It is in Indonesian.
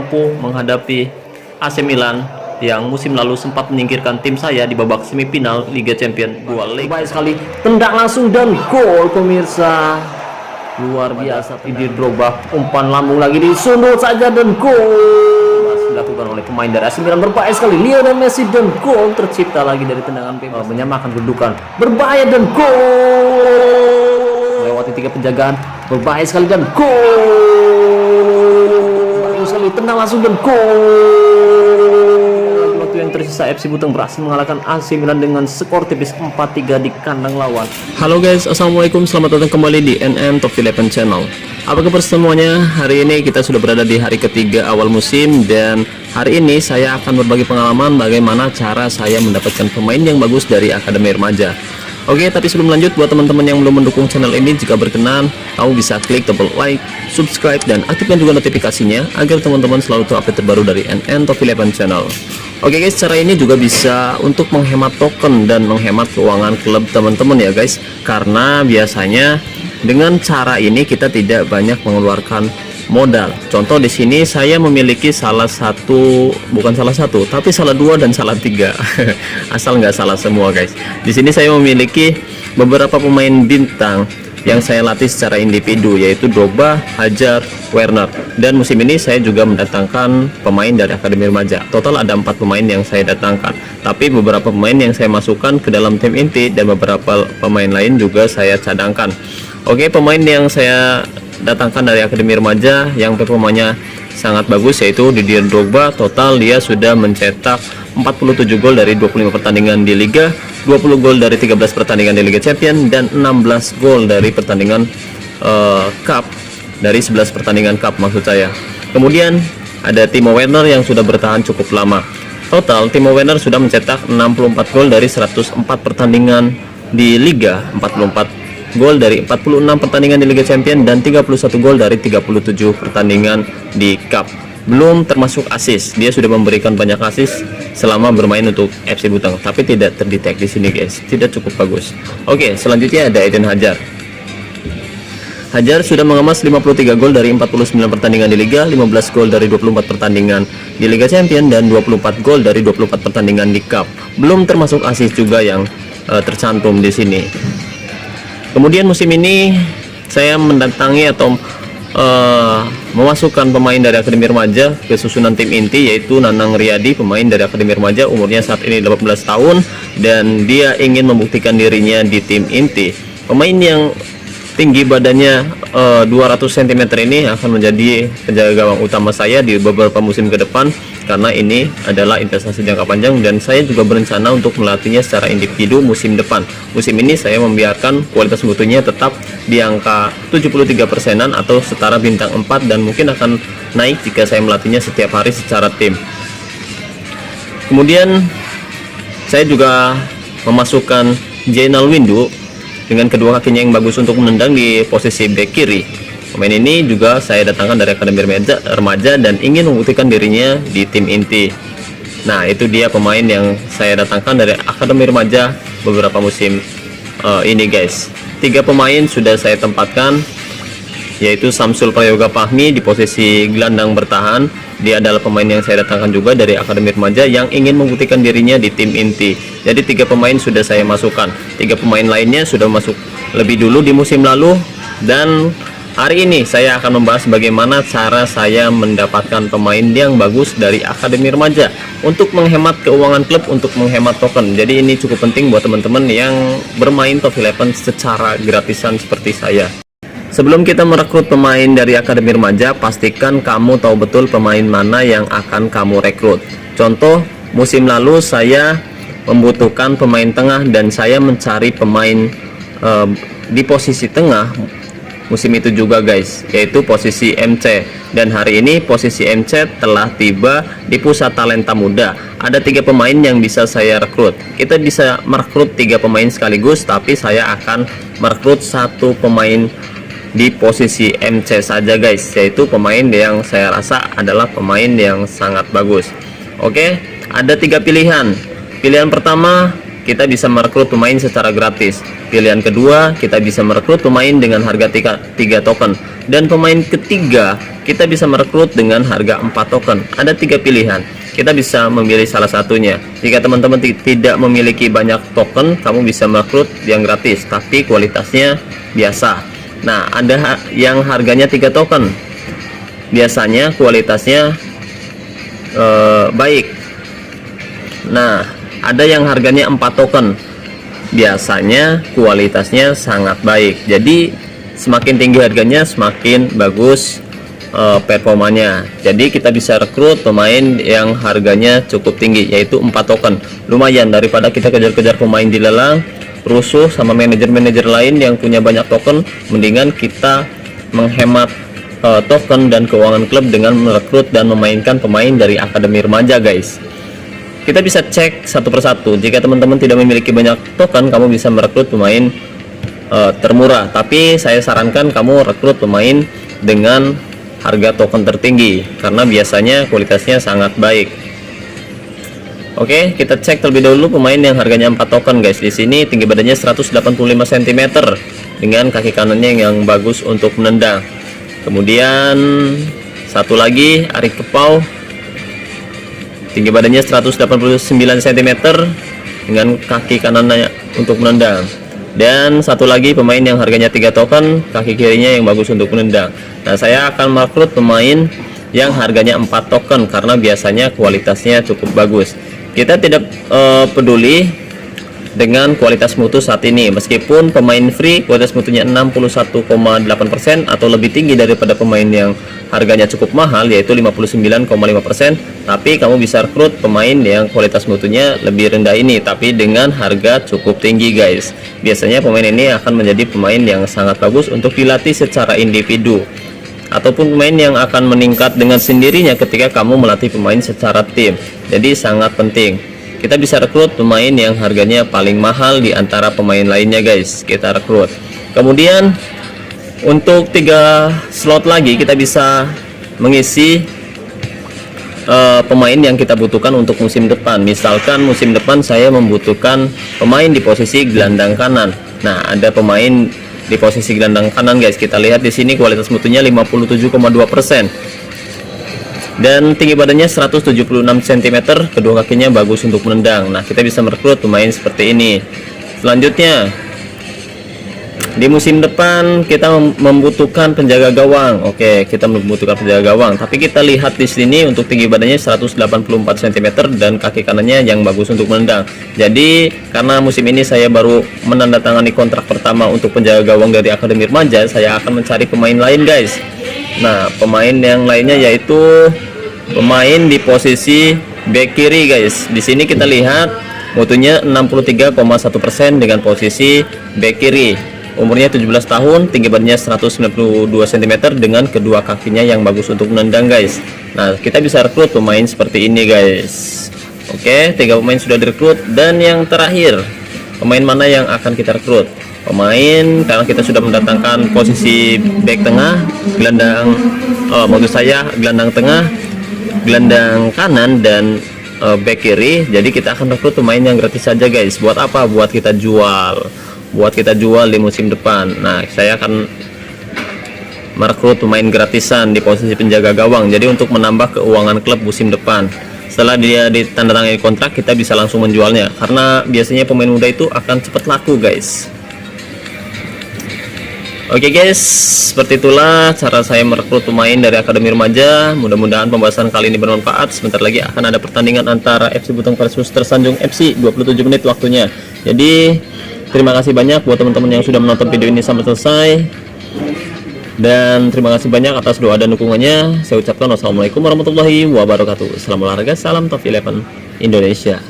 mampu menghadapi AC Milan yang musim lalu sempat menyingkirkan tim saya di babak semifinal Liga Champions. Baik sekali, tendang langsung dan gol pemirsa. Luar biasa, Didier Drogba, umpan lambung lagi disundul saja dan gol dilakukan oleh pemain dari AC Milan. Berbahaya sekali, Lionel Messi, dan gol tercipta lagi dari tendangan bebas menyamakan kedudukan. Berbahaya dan gol lewati 3 penjagaan. Berbahaya sekali dan gol. Bagus sekali, tendang langsung dan gol. Waktu yang tersisa FC Buteng berhasil mengalahkan AC Milan dengan skor tipis 4-3 di kandang lawan. Halo guys, assalamualaikum, selamat datang kembali di NN Top 11 Channel. Apa kabar semuanya? Hari ini kita sudah berada di hari ketiga awal musim, dan hari ini saya akan berbagi pengalaman bagaimana cara saya mendapatkan pemain yang bagus dari Akademi Remaja. Oke, tapi sebelum lanjut, buat teman-teman yang belum mendukung channel ini, jika berkenan, kamu bisa klik tombol like, subscribe, dan aktifkan juga notifikasinya agar teman-teman selalu tahu update terbaru dari NN Top 11 Channel. Oke guys, cara ini juga bisa untuk menghemat token dan menghemat keuangan klub teman-teman ya guys, karena biasanya dengan cara ini kita tidak banyak mengeluarkan modal. Contoh di sini saya memiliki salah satu, bukan salah satu, tapi salah dua dan salah tiga. Asal nggak salah semua guys. Di sini saya memiliki beberapa pemain bintang yang saya latih secara individu, yaitu Drogba, Hajar, Werner. Dan musim ini saya juga mendatangkan pemain dari Akademi Remaja. Total ada 4 pemain yang saya datangkan, tapi beberapa pemain yang saya masukkan ke dalam tim inti dan beberapa pemain lain juga saya cadangkan. Oke, pemain yang saya datangkan dari Akademi Remaja yang performanya sangat bagus yaitu Didier Drogba. Total dia sudah mencetak 47 gol dari 25 pertandingan di Liga, 20 gol dari 13 pertandingan di Liga Champions, dan 16 gol dari pertandingan Cup, dari 11 pertandingan Cup maksud saya. Kemudian ada Timo Werner yang sudah bertahan cukup lama. Total Timo Werner sudah mencetak 64 gol dari 104 pertandingan di Liga, 44 gol dari 46 pertandingan di Liga Champions, dan 31 gol dari 37 pertandingan di Cup. Belum termasuk assist. Dia sudah memberikan banyak assist selama bermain untuk FC Buteng, tapi tidak terdetek di sini guys. Tidak cukup bagus. Oke, selanjutnya ada Eden Hajar. Hajar sudah mengemas 53 gol dari 49 pertandingan di Liga, 15 gol dari 24 pertandingan di Liga Champions, dan 24 gol dari 24 pertandingan di Cup. Belum termasuk assist juga yang tercantum di sini. Kemudian musim ini saya mendatangi atau memasukkan pemain dari Akademi Remaja ke susunan tim inti, yaitu Nanang Riyadi, pemain dari Akademi Remaja, umurnya saat ini 18 tahun dan dia ingin membuktikan dirinya di tim inti. Pemain yang tinggi badannya 200 cm ini akan menjadi penjaga gawang utama saya di beberapa musim ke depan, karena ini adalah investasi jangka panjang dan saya juga berencana untuk melatihnya secara individu musim depan. Musim ini saya membiarkan kualitas mutunya tetap di angka 73%-an atau setara bintang 4, dan mungkin akan naik jika saya melatihnya setiap hari secara tim. Kemudian saya juga memasukkan Jainal Windu dengan kedua kakinya yang bagus untuk menendang di posisi bek kiri. Pemain ini juga saya datangkan dari Akademi Remaja dan ingin membuktikan dirinya di tim inti. Nah, itu dia pemain yang saya datangkan dari Akademi Remaja beberapa musim ini guys. 3 pemain sudah saya tempatkan, yaitu Samsul Prayoga Fahmi di posisi gelandang bertahan. Dia adalah pemain yang saya datangkan juga dari Akademi Remaja yang ingin membuktikan dirinya di tim inti. Jadi 3 pemain sudah saya masukkan. 3 pemain lainnya sudah masuk lebih dulu di musim lalu, dan hari ini saya akan membahas bagaimana cara saya mendapatkan pemain yang bagus dari Akademi Remaja untuk menghemat keuangan klub, untuk menghemat token. Jadi ini cukup penting buat teman-teman yang bermain Top 11 secara gratisan seperti saya. Sebelum kita merekrut pemain dari Akademi Remaja, pastikan kamu tahu betul pemain mana yang akan kamu rekrut. Contoh, musim lalu saya membutuhkan pemain tengah dan saya mencari pemain di posisi tengah musim itu juga guys, yaitu posisi MC. Dan hari ini posisi MC telah tiba di pusat talenta muda. Ada 3 pemain yang bisa saya rekrut. Kita bisa merekrut 3 pemain sekaligus, tapi saya akan merekrut 1 pemain di posisi MC saja guys, yaitu pemain yang saya rasa adalah pemain yang sangat bagus. Oke, ada 3 pilihan. Pilihan pertama, kita bisa merekrut pemain secara gratis. Pilihan kedua, kita bisa merekrut pemain dengan harga 3 token. Dan pemain ketiga, kita bisa merekrut dengan harga 4 token. Ada 3 pilihan. Kita bisa memilih salah satunya. Jika teman-teman tidak memiliki banyak token, kamu bisa merekrut yang gratis, tapi kualitasnya biasa. Nah, ada yang harganya 3 token. Biasanya kualitasnya baik. Nah, ada yang harganya 4 token. Biasanya kualitasnya sangat baik. Jadi semakin tinggi harganya semakin bagus performanya. Jadi kita bisa rekrut pemain yang harganya cukup tinggi, yaitu 4 token. Lumayan daripada kita kejar-kejar pemain di lelang, rusuh sama manajer-manajer lain yang punya banyak token. Mendingan kita menghemat token dan keuangan klub dengan merekrut dan memainkan pemain dari akademi remaja, guys. Kita bisa cek satu persatu. Jika teman-teman tidak memiliki banyak token, kamu bisa merekrut pemain termurah. Tapi saya sarankan kamu rekrut pemain dengan harga token tertinggi, karena biasanya kualitasnya sangat baik. Oke, kita cek terlebih dahulu pemain yang harganya 4 token, guys. Di sini tinggi badannya 185 cm dengan kaki kanannya yang bagus untuk menendang. Kemudian satu lagi, Ari Kepau, tinggi badannya 189 cm dengan kaki kanannya untuk menendang. Dan satu lagi pemain yang harganya 3 token, kaki kirinya yang bagus untuk menendang. Nah, saya akan merekrut pemain yang harganya 4 token karena biasanya kualitasnya cukup bagus. Kita tidak peduli dengan kualitas mutu saat ini, meskipun pemain free kualitas mutunya 61,8% atau lebih tinggi daripada pemain yang harganya cukup mahal, yaitu 59,5%. Tapi kamu bisa rekrut pemain yang kualitas mutunya lebih rendah ini, tapi dengan harga cukup tinggi, guys. Biasanya pemain ini akan menjadi pemain yang sangat bagus untuk dilatih secara individu, ataupun pemain yang akan meningkat dengan sendirinya ketika kamu melatih pemain secara tim. Jadi sangat penting kita bisa rekrut pemain yang harganya paling mahal di antara pemain lainnya, guys. Kita rekrut. Kemudian untuk 3 slot lagi kita bisa mengisi pemain yang kita butuhkan untuk musim depan. Misalkan musim depan saya membutuhkan pemain di posisi gelandang kanan. Nah, ada pemain di posisi gelandang kanan, guys. Kita lihat di sini kualitas mutunya 57,2%. Dan tinggi badannya 176 cm, kedua kakinya bagus untuk menendang. Nah, kita bisa merekrut pemain seperti ini. Selanjutnya, di musim depan kita membutuhkan penjaga gawang. Oke, kita membutuhkan penjaga gawang. Tapi kita lihat di sini untuk tinggi badannya 184 cm dan kaki kanannya yang bagus untuk menendang. Jadi, karena musim ini saya baru menandatangani kontrak pertama untuk penjaga gawang dari akademi remaja, saya akan mencari pemain lain, guys. Nah, pemain yang lainnya yaitu pemain di posisi back kiri, guys. Di sini kita lihat mutunya 63,1% dengan posisi back kiri. Umurnya 17 tahun, tinggi badannya 192 cm dengan kedua kakinya yang bagus untuk menendang, guys. Nah, kita bisa rekrut pemain seperti ini, guys. Oke, 3 pemain sudah direkrut. Dan yang terakhir, pemain mana yang akan kita rekrut? Pemain, karena kita sudah mendatangkan posisi back tengah, gelandang, maksud saya gelandang tengah, gelandang kanan, dan back kiri. Jadi kita akan rekrut pemain yang gratis saja, guys. Buat apa? Buat kita jual di musim depan. Nah, saya akan merekrut pemain gratisan di posisi penjaga gawang. Jadi untuk menambah keuangan klub musim depan. Setelah dia ditandatangani kontrak, kita bisa langsung menjualnya, karena biasanya pemain muda itu akan cepat laku, guys. Oke, guys, seperti itulah cara saya merekrut pemain dari akademi remaja. Mudah-mudahan pembahasan kali ini bermanfaat. Sebentar lagi akan ada pertandingan antara FC Butong versus Tersanjung FC, 27 menit waktunya. Jadi terima kasih banyak buat teman-teman yang sudah menonton video ini sampai selesai, dan terima kasih banyak atas doa dan dukungannya. Saya ucapkan wassalamualaikum warahmatullahi wabarakatuh. Salam olahraga, salam Top 11 Indonesia.